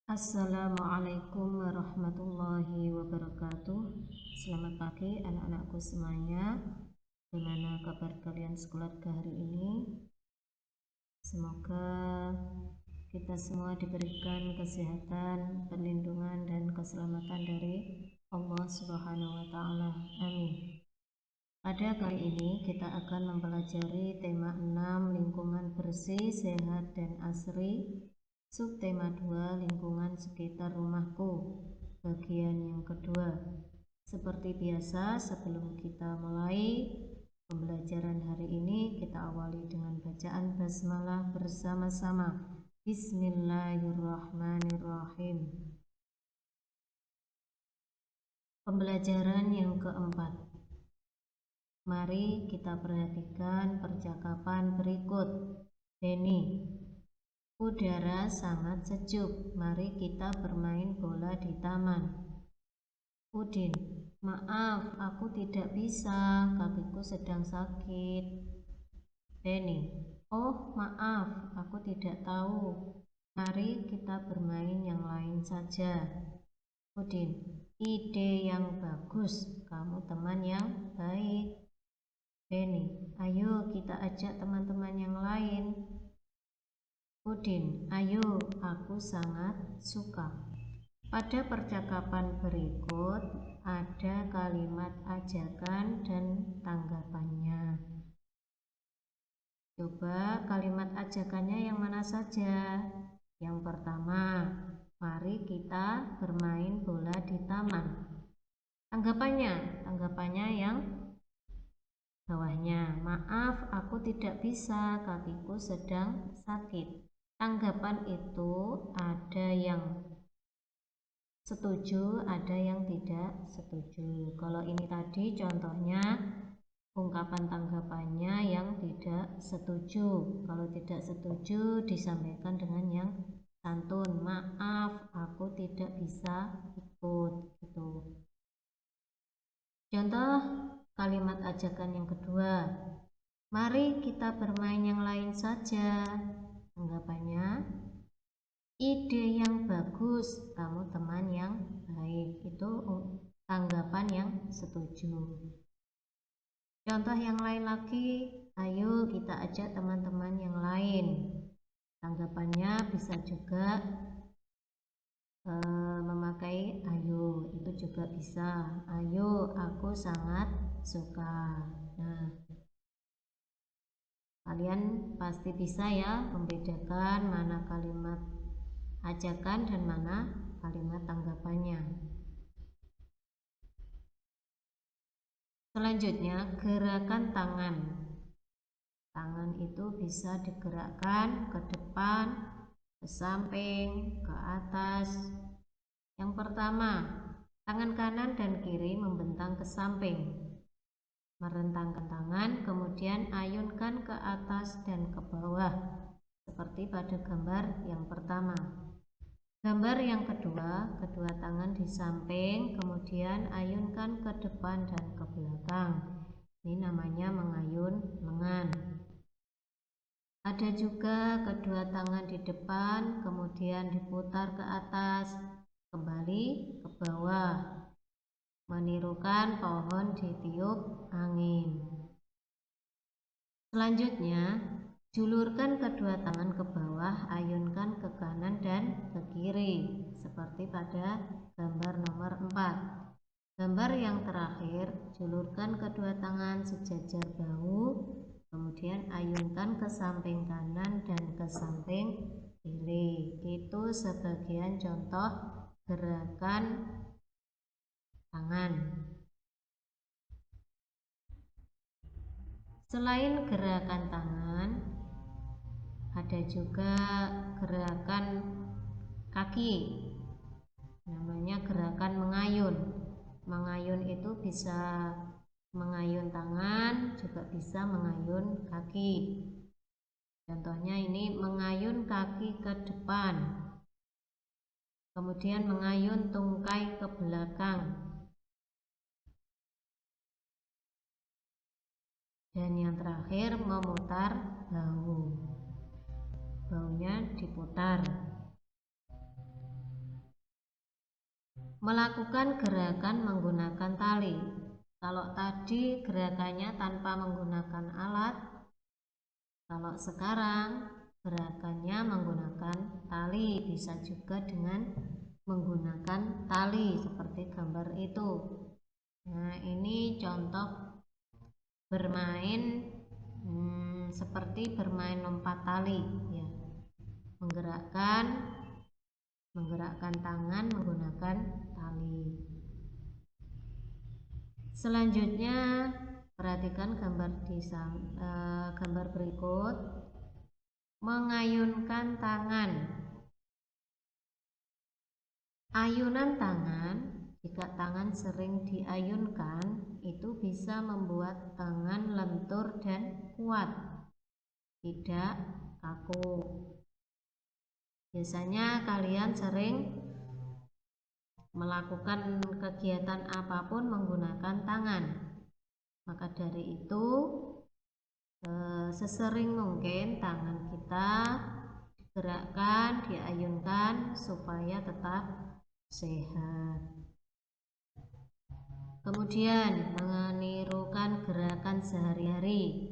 Assalamualaikum warahmatullahi wabarakatuh. Selamat pagi anak-anakku semuanya. Bagaimana kabar kalian sekeluarga hari ini? Semoga kita semua diberikan kesehatan, perlindungan dan keselamatan dari Allah Subhanahu wa taala. Amin. Pada kali ini kita akan mempelajari tema 6 lingkungan bersih, sehat dan asri. Subtema 2 lingkungan sekitar rumahku, bagian yang kedua. Seperti biasa, sebelum kita mulai pembelajaran hari ini, kita awali dengan bacaan basmalah bersama-sama. Bismillahirrahmanirrahim. Pembelajaran yang keempat. Mari kita perhatikan percakapan berikut. Denny: udara sangat sejuk, mari kita bermain bola di taman. Udin: maaf, aku tidak bisa, kakiku sedang sakit. Denny: oh maaf, aku tidak tahu, mari kita bermain yang lain saja. Udin: ide yang bagus, kamu teman yang baik. Denny: ayo kita ajak teman-teman yang lain. Udin: ayo, aku sangat suka. Pada percakapan berikut ada kalimat ajakan dan tanggapannya. Coba kalimat ajakannya yang mana saja? Yang pertama, mari kita bermain bola di taman. Tanggapannya yang bawahnya. Maaf, aku tidak bisa, kakiku sedang sakit. Tanggapan itu ada yang setuju, ada yang tidak setuju. Kalau ini tadi contohnya ungkapan tanggapannya yang tidak setuju. Kalau tidak setuju disampaikan dengan yang santun. Maaf, aku tidak bisa ikut, gitu. Contoh kalimat ajakan yang kedua. Mari kita bermain yang lain saja. Tanggapannya, ide yang bagus, kamu teman yang baik. Itu tanggapan yang setuju. Contoh yang lain lagi, ayo kita ajak teman-teman yang lain. Tanggapannya bisa juga memakai ayo, itu juga bisa. Ayo, aku sangat suka. Nah, kalian pasti bisa ya membedakan mana kalimat ajakan dan mana kalimat tanggapannya. Selanjutnya, gerakan tangan. Tangan itu bisa digerakkan ke depan, ke samping, ke atas. Yang pertama, tangan kanan dan kiri membentang ke samping. Merentangkan tangan, kemudian ayunkan ke atas dan ke bawah, seperti pada gambar yang pertama. Gambar yang kedua, kedua tangan di samping, kemudian ayunkan ke depan dan ke belakang. Ini namanya mengayun lengan. Ada juga kedua tangan di depan, kemudian diputar ke atas, kembali ke bawah, menirukan pohon ditiup angin. Selanjutnya, julurkan kedua tangan ke bawah, ayunkan ke kanan dan ke kiri, seperti pada gambar nomor 4. Gambar yang terakhir, julurkan kedua tangan sejajar bahu, kemudian ayunkan ke samping kanan dan ke samping kiri. Itu sebagian contoh gerakan tangan. Selain gerakan tangan, ada juga gerakan kaki, namanya gerakan mengayun. Mengayun itu bisa mengayun tangan, juga bisa mengayun kaki. Contohnya ini mengayun kaki ke depan, kemudian mengayun tungkai ke belakang, dan yang terakhir memutar bahu. Bahunya diputar. melakukan gerakan menggunakan tali. Kalau tadi gerakannya tanpa menggunakan alat, kalau sekarang gerakannya menggunakan tali, bisa juga dengan menggunakan tali seperti gambar itu. Nah, ini contoh bermain seperti bermain lompat tali ya. Menggerakkan tangan menggunakan tali. Selanjutnya perhatikan gambar berikut. Mengayunkan tangan. Ayunan tangan, jika tangan sering diayunkan, itu bisa membuat tangan lentur dan kuat, tidak kaku. Biasanya kalian sering melakukan kegiatan apapun menggunakan tangan. Maka dari itu, sesering mungkin tangan kita digerakkan, diayunkan supaya tetap sehat. Kemudian menirukan gerakan sehari-hari.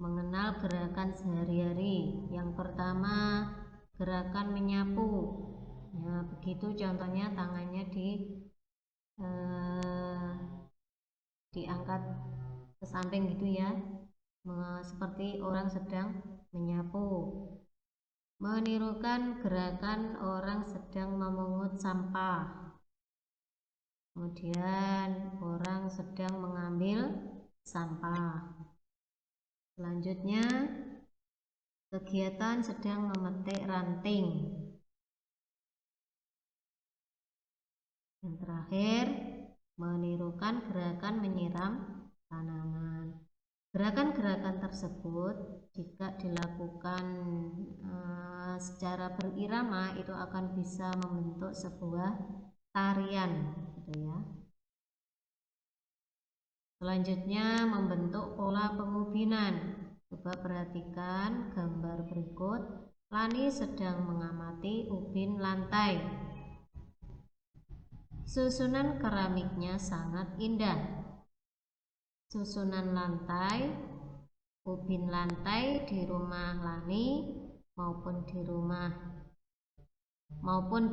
Mengenal gerakan sehari-hari. Yang pertama, gerakan menyapu. Nah, begitu contohnya tangannya diangkat ke samping gitu ya, seperti orang sedang menyapu. Menirukan gerakan orang sedang memungut sampah. Kemudian orang sedang mengambil sampah. Selanjutnya, kegiatan sedang memetik ranting. Yang terakhir, menirukan gerakan menyiram tanaman. Gerakan-gerakan tersebut jika dilakukan secara berirama itu akan bisa membentuk sebuah tarian gitu ya. Selanjutnya membentuk pola pengubinan. Coba perhatikan gambar berikut. Lani sedang mengamati ubin lantai. Susunan keramiknya sangat indah. Susunan lantai, ubin lantai di rumah Lani maupun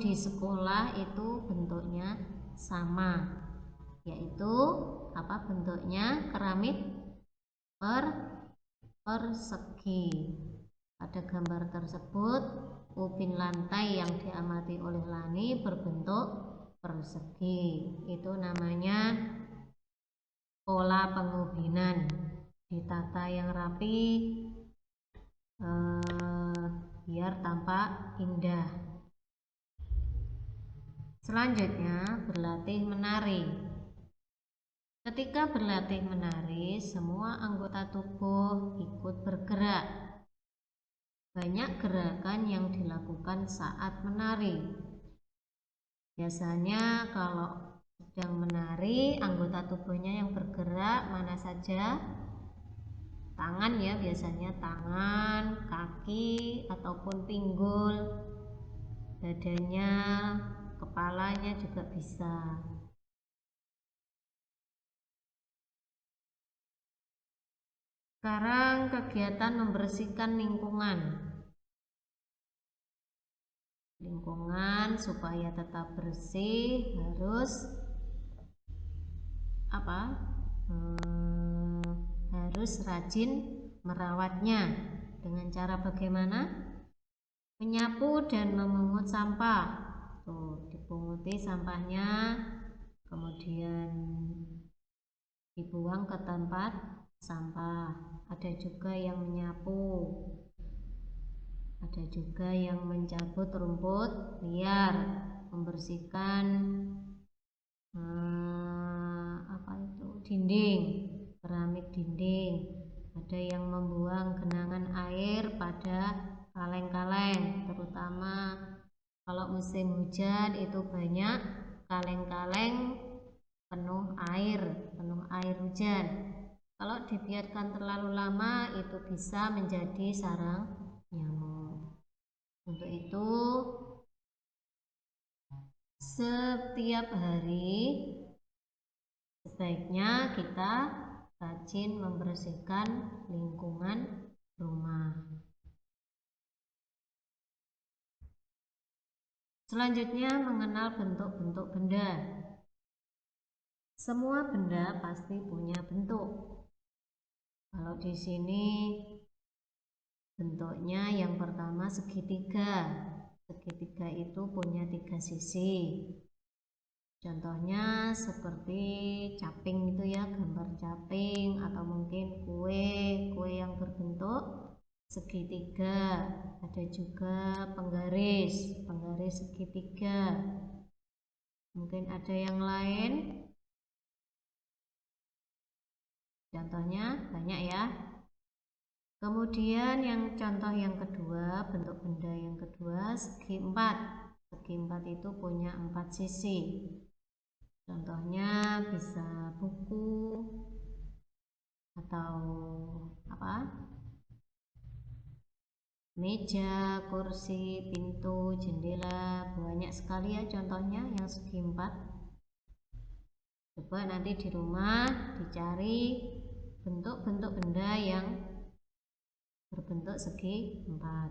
di sekolah itu bentuknya sama, yaitu apa bentuknya? Keramik persegi. Pada gambar tersebut, ubin lantai yang diamati oleh Lani berbentuk persegi. Itu namanya pola pengubinan. Ditata yang rapi biar tampak indah. Selanjutnya, berlatih menari. Ketika berlatih menari, semua anggota tubuh ikut bergerak. Banyak gerakan yang dilakukan saat menari. Biasanya kalau sedang menari, anggota tubuhnya yang bergerak mana saja? Tangan ya, biasanya tangan, kaki, ataupun pinggul, badannya, kepalanya juga bisa. Sekarang kegiatan membersihkan lingkungan. Lingkungan supaya tetap bersih harus apa? Harus rajin merawatnya. Dengan cara bagaimana? Menyapu dan memungut sampah. Tuh, dipunguti sampahnya, kemudian dibuang ke tempat sampah. Ada juga yang menyapu, ada juga yang mencabut rumput liar, membersihkan dinding, keramik dinding. Ada yang membuang genangan air pada kaleng-kaleng, terutama kalau musim hujan itu banyak kaleng-kaleng penuh air hujan. Kalau dibiarkan terlalu lama itu bisa menjadi sarang nyamuk. Untuk itu Setiap hari sebaiknya kita rajin membersihkan lingkungan rumah. Selanjutnya, mengenal bentuk-bentuk benda. Semua benda pasti punya bentuk. Kalau di sini bentuknya yang pertama segitiga. Segitiga itu punya 3 sisi. Contohnya seperti caping itu ya, gambar caping, atau mungkin kue yang berbentuk segitiga. Ada juga penggaris segitiga. Mungkin ada yang lain. Contohnya banyak ya. Kemudian contoh yang kedua, bentuk benda yang kedua segi empat. Segi empat itu punya 4 sisi. Contohnya bisa buku atau meja, kursi, pintu, jendela, banyak sekali ya contohnya yang segi empat. Coba nanti di rumah dicari bentuk-bentuk benda yang berbentuk segi empat.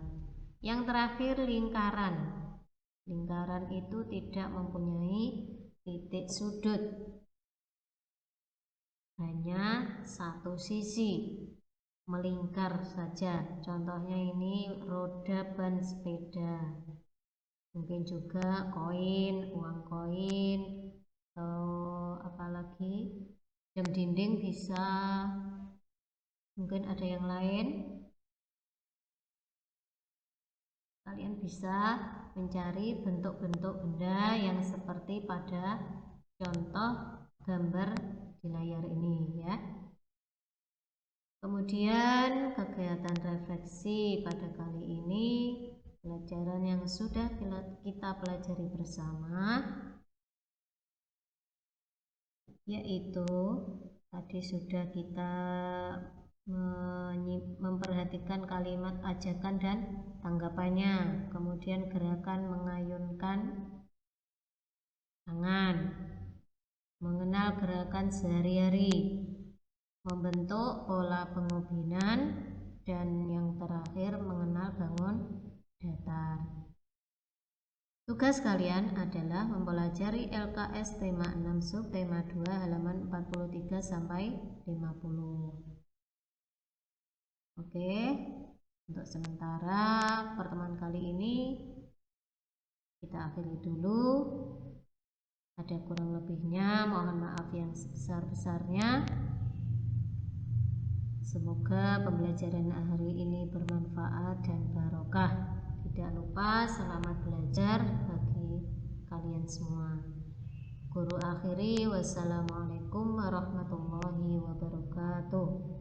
Yang terakhir lingkaran. Lingkaran itu tidak mempunyai titik sudut, hanya satu sisi, melingkar saja. Contohnya ini roda ban sepeda. Mungkin juga koin, uang koin, atau apalagi jam dinding bisa. Mungkin ada yang lain. Kalian bisa mencari bentuk-bentuk benda yang seperti pada contoh gambar di layar ini ya. Kemudian kegiatan refleksi pada kali ini, pelajaran yang sudah kita pelajari bersama, yaitu tadi sudah kita memperhatikan kalimat ajakan dan tanggapannya, kemudian gerakan mengayunkan tangan, mengenal gerakan sehari-hari, membentuk pola pengubinan, dan yang terakhir mengenal bangun datar. Tugas kalian adalah mempelajari LKS tema 6 subtema 2 halaman 43 sampai 50. Oke, untuk sementara pertemuan kali ini kita akhiri dulu. Ada kurang lebihnya, mohon maaf yang sebesar-besarnya. Semoga pembelajaran hari ini bermanfaat dan barokah. Tidak lupa selamat belajar bagi kalian semua. Guru akhiri, wassalamualaikum warahmatullahi wabarakatuh.